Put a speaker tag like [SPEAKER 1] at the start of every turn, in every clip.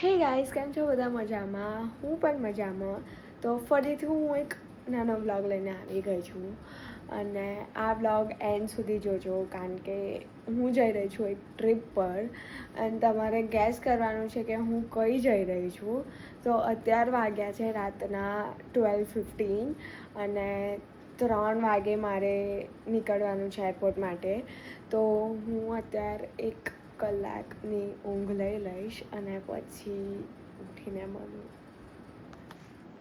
[SPEAKER 1] હે ગાઈસ, કેમ છો બધા? મજામાં? હું પણ મજામાં. તો ફરીથી હું એક નાનો બ્લોગ લઈને આવી ગઈ છું અને આ બ્લોગ એન્ડ સુધી જોજો, કારણ કે હું જઈ રહી છું એક ટ્રીપ પર અને તમારે ગેસ કરવાનું છે કે હું કઈ જઈ રહી છું. તો અત્યાર વાગ્યા છે રાતના 12:15 અને 3 વાગે મારે નીકળવાનું છે એરપોર્ટ માટે. તો હું અત્યારે 1 કલાકની ઊંઘ લઈ લઈશ અને પછી ઉઠીને મળું.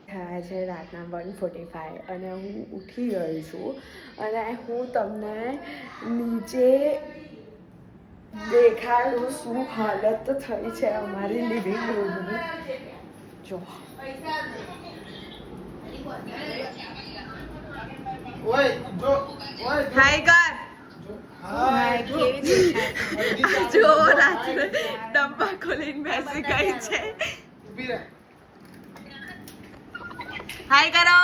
[SPEAKER 1] થયા છે રાતના 1:45 અને હું ઉઠી ગઈ છું અને હું તમને નીચે દેખાડું શું હાલત થઈ છે અમારી લિવિંગ રૂમની. જો હાય કર. જો રાત્રે ડબ્બા ખોલીને બેસી ગઈ છે. હાય કરો.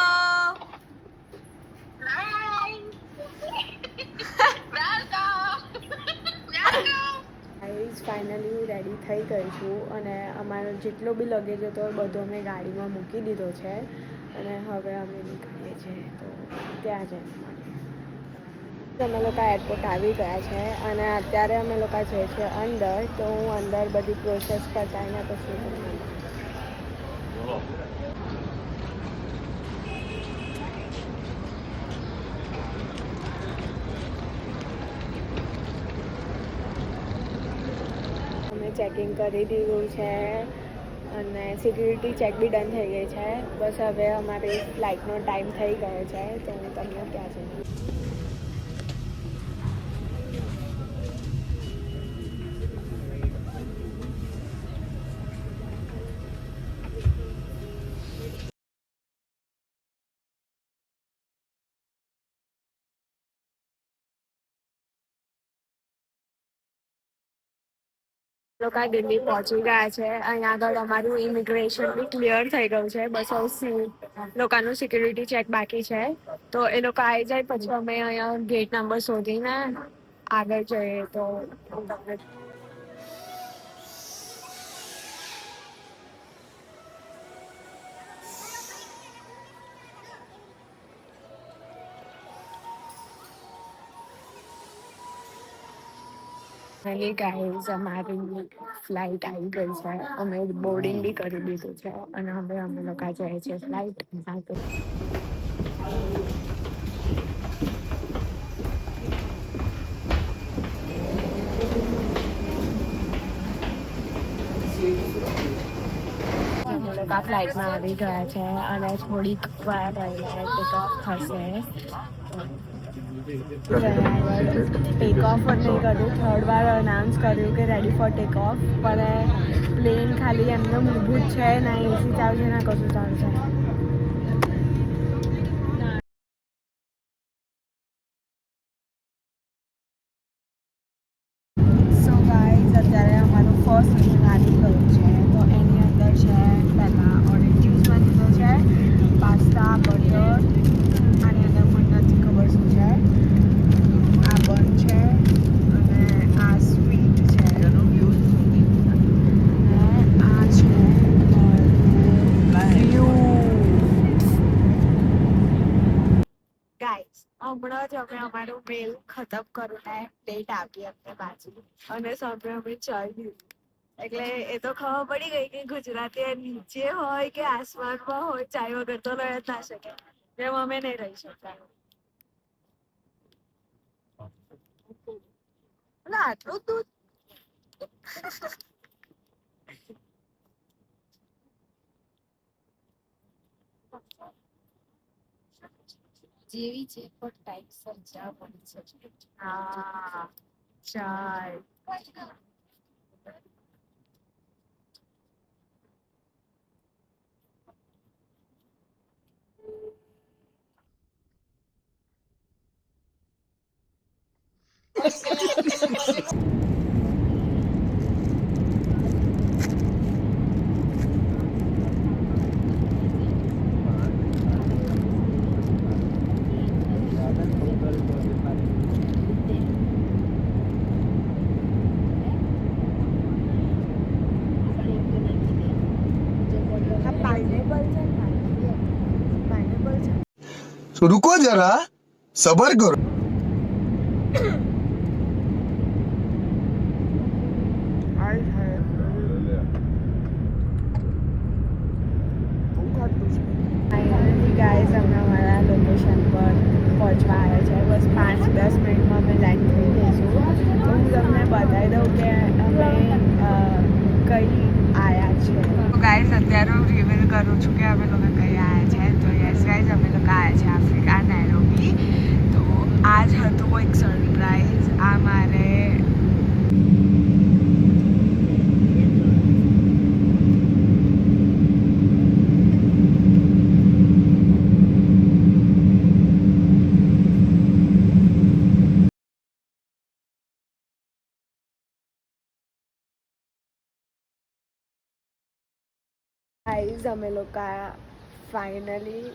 [SPEAKER 1] ફાઇનલી હું રેડી થઈ ગઈ છું અને અમારો જેટલો બી લગેજ હતો એ બધો અમે ગાડીમાં મૂકી દીધો છે અને હવે અમે નીકળીએ છીએ. તો ત્યાં જઈને મળીએ. અમે લોકો એરપોર્ટ આવી ગયા છે અને અત્યારે અમે લોકો જઈએ છીએ અંદર. તો હું અંદર બધી પ્રોસેસ પતાવીને પછી ચેકિંગ કરી દીધું છે અને સિક્યુરિટી ચેક બી ડન થઈ ગઈ છે. બસ હવે અમારી ફ્લાઇટનો ટાઈમ થઈ ગયો છે તો હું તમને ત્યાં જઈને લોકો દિલ્હી પહોંચી ગયા છે. અહીંયા આગળ અમારું ઇમિગ્રેશન બી ક્લિયર થઈ ગયું છે. બસ હવે લોકોનું સિક્યુરિટી ચેક બાકી છે. તો એ લોકો આવી જાય પછી અમે અહીંયા ગેટ નંબર શોધીને આગળ જઈએ. તો ગાઈઝ અમારી ફ્લાઇટ આવી ગઈ છે. અમે બોર્ડિંગ બી કરી દીધું છે અને હવે અમે લોકો જઈએ છીએ ફ્લાઇટ. અમે લોકો ફ્લાઇટમાં આવી ગયા છે અને થોડીક વાર રહીને ટેક ઓફ થશે. ટેક ઓફ નહીં કર્યું, 3rd વાર અનાઉન્સ કર્યું કે રેડી ફોર ટેક ઓફ, પણ પ્લેન ખાલી એમને ઊભું જ છે, ના એસી ચાલુ છે ના કશું ચાલુ છે. સો ગાઈઝ, અત્યારે અમારું ફર્સ્ટ મિશન આવી ગયું છે. તો એની અંદર છે પહેલાં ઓરેન્જ જ્યુસ લીધો છે, પાસ્તા, બટર, આની અંદર મને નથી ખબર શું છે. આ બન છે અને આ સ્વીટ છે અને આ છે ગાઈસ. હમણાં જ અમે અમારું મેલ ખતમ કરીને પ્લેટ આપી અમને બાજુ અને સામે અમે ચાય લીધી. એટલે એ તો ખબર પડી ગઈ કે ગુજરાતી નીચે હોય કે આસમાનમાં હોય, ચાય વગર તો રહી જ ના શકે. એમ અમે નહીં રહી શકતા. આટલું દૂધ જેવી છે પણ ટાઈમ સર ચા મળી છે. હા, ચાય.
[SPEAKER 2] रुको जरा सबर करो.
[SPEAKER 1] ગાઈઝ અમે અમારા લોકેશન પર પહોંચવા આવ્યા છે. બસ 5-10 મિનિટમાં અમે લેન્ડ થઈ જઈશું. તો હું તમને બતાવી દઉં કે અમે કઈ આવ્યા છે. તો ગાઈઝ અત્યારે હું રિવીલ કરું છું કે અમે લોકો કઈ આવ્યા છે. તો યસ ગાઈઝ અમે લોકો આવ્યા છે આફ્રિકા નૈરોબી. તો આજ હતું એક સરપ્રાઈઝ. આ મારે ગાઈઝ અમે લોકો ફાઇનલી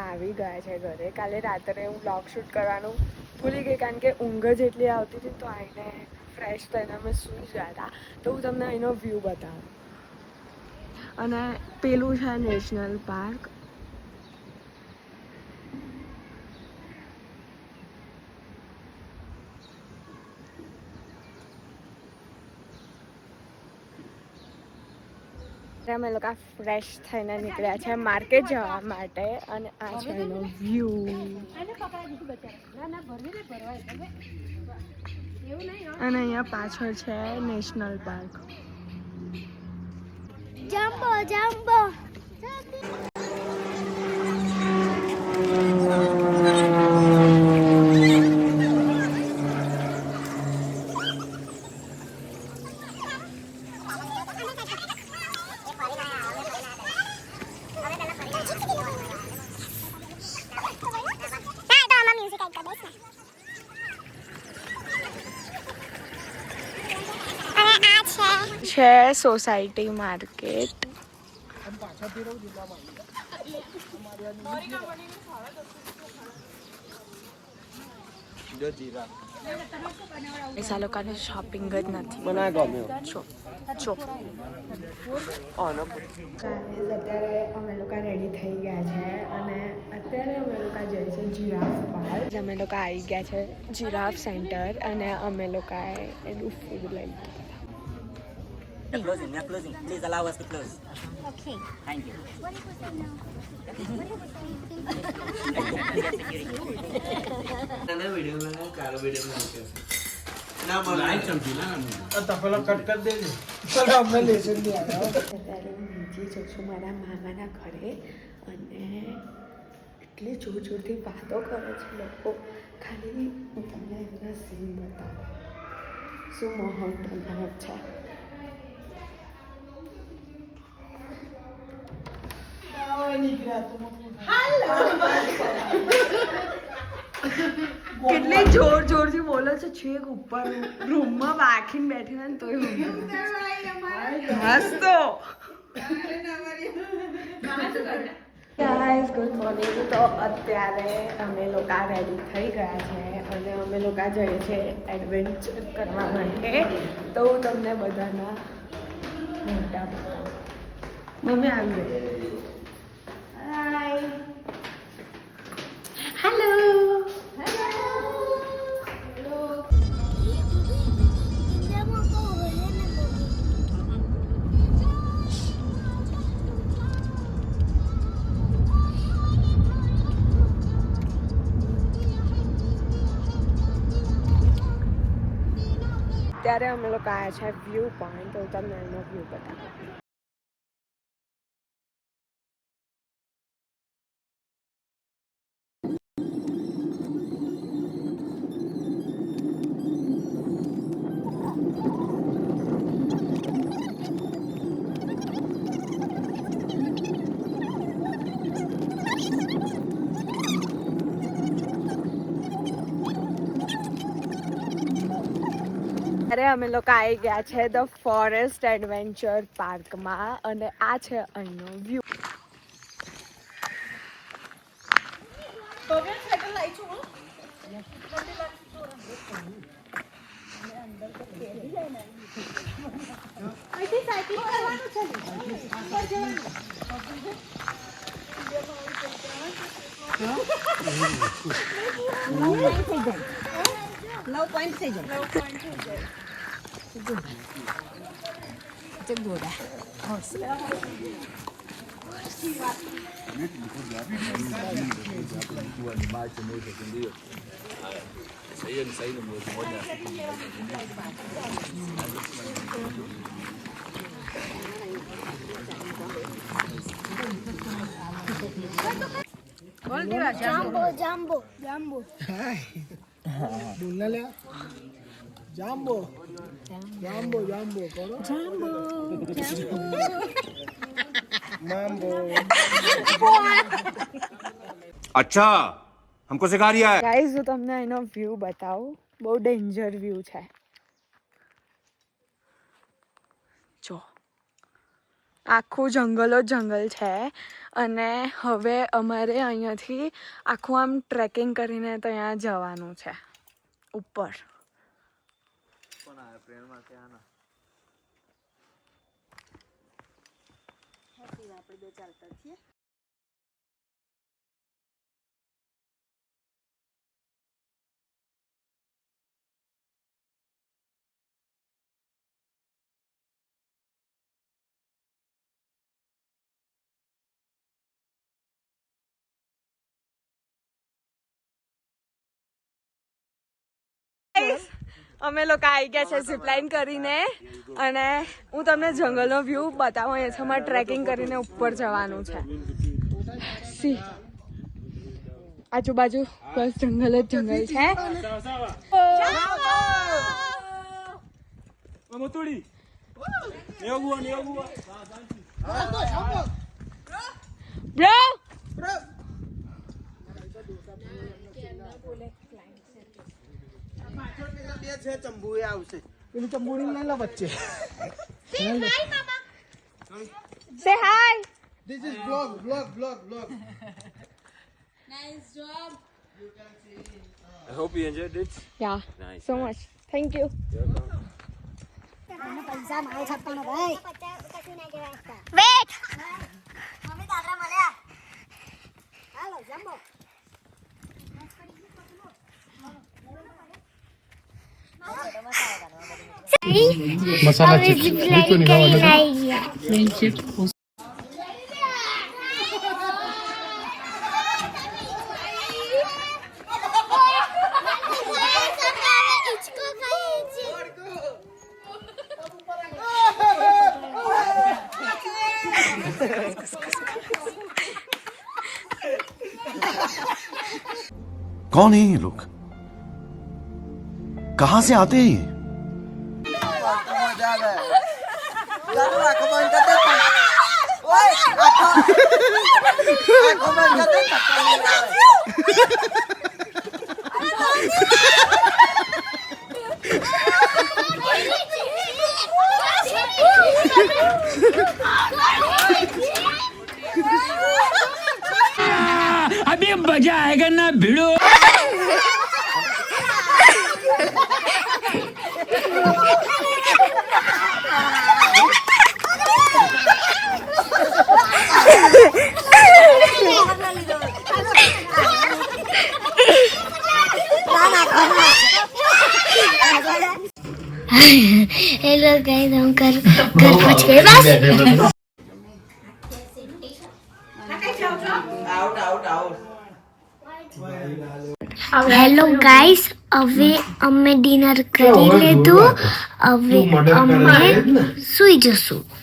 [SPEAKER 1] આવી ગયા છે ઘરે. કાલે રાત્રે હું વ્લોગ શૂટ કરવાનું ભૂલી ગઈ કારણ કે ઊંઘ જ એટલી આવતી હતી. તો આવીને ફ્રેશ થઈને અમે સૂઈ ગયા હતા. તો હું તમને અહીંનો વ્યૂ બતાવું. અને પેલું છે નેશનલ પાર્ક. અમે લોકો ફ્રેશ થઈને નીકળ્યા છે માર્કેટ જવા માટે. અને આ છે એનો વ્યૂ. અને અહીંયા પાછળ છે નેશનલ પાર્ક.
[SPEAKER 3] જમ્બો જમ્બો
[SPEAKER 1] છે સોસાયટી માર્કેટ. પૈસા લોકોને શોપિંગ જ નથી. અત્યારે અમે લોકો રેડી થઈ ગયા છે અને અત્યારે અમે લોકો જઈએ છીએ જીરાફ પાર્ક. અમે લોકો આવી ગયા છે જીરાફ સેન્ટર અને અમે લોકોએ એનું ફૂડ લઈ લીધું.
[SPEAKER 4] We are closing. Please allow us to close.
[SPEAKER 3] Okay.
[SPEAKER 4] Thank you.
[SPEAKER 1] મારા મામાના ઘરે અને એટલી જોર જોરથી વાતો કરે છે લોકો. ખાલી હું તમને એમના સીન બતાવું. શું માહોલ બનાવે છે. કેટલી જોર જોરથી બોલે છે. છેક ઉપર રૂમમાં વાખીને બેઠેલા ને તોય હસતો. Guys good morning. તો અત્યારે અમે લોકો રેડી થઈ ગયા છે અને અમે લોકો જઈએ છીએ એડવેન્ચર કરવા માટે. તો હું તમને બધાના મોટા મમ્મી આવી ગઈ. Hi hello. અત્યારે અમે લોકો આવ્યા છે વ્યૂ પોઈન્ટ. તો તમને એનો વ્યૂ બતાવું. અરે અમે લોકો આવી ગયા છે ધ ફોરેસ્ટ એડવેન્ચર પાર્કમાં અને આ છે અહીંનો વ્યૂ.
[SPEAKER 3] જાંબો જાંબો જાંબો
[SPEAKER 5] બોલના લે જાંબો જાંબો જાંબો કરો જાંબો माम्बो
[SPEAKER 2] अच्छा हमको सिखा रिया है
[SPEAKER 1] ગાઈઝ હું તમને એનો વ્યૂ બતાવું બહુ ડેન્જર વ્યૂ છે જો આખું જંગલ જ જંગલ છે અને હવે અમારે અહીંયાથી આખું આમ ટ્રેકિંગ કરીને ત્યાં જવાનું છે ઉપર અમે લોકો આવી ગયા છે ઝીપલાઇન કરીને અને હું તમને જંગલનો વ્યૂ બતાવું અહીંયા અમારે ટ્રેકિંગ કરીને ઉપર જવાનું છે સી આજુબાજુ બસ જંગલ જ જંગલ છે બ્રો
[SPEAKER 5] પેલી ચંબુડી લઈ લો વચ્ચે
[SPEAKER 1] સે હાય
[SPEAKER 5] This is vlog.
[SPEAKER 6] I hope you enjoyed it.
[SPEAKER 1] Yeah
[SPEAKER 6] Nice.
[SPEAKER 1] So much thank you
[SPEAKER 3] પૈસા મારે છપ્પાનો ભાઈ વેટ મમ્મી દાદરા મળ્યા હાલો જાંબો
[SPEAKER 5] મસાલા ચિપ્સ મીઠું નહીં ખાવાનું
[SPEAKER 2] कौन है ये लोग कहां से आते हैं ये
[SPEAKER 7] अभी मजा आएगा ना भिड़ो
[SPEAKER 3] हेलो गाइस हम घर पहुंच गए बस હેલો ગાઈસ હવે અમે ડિનર કરી લીધું હવે અમે સુઈ જશું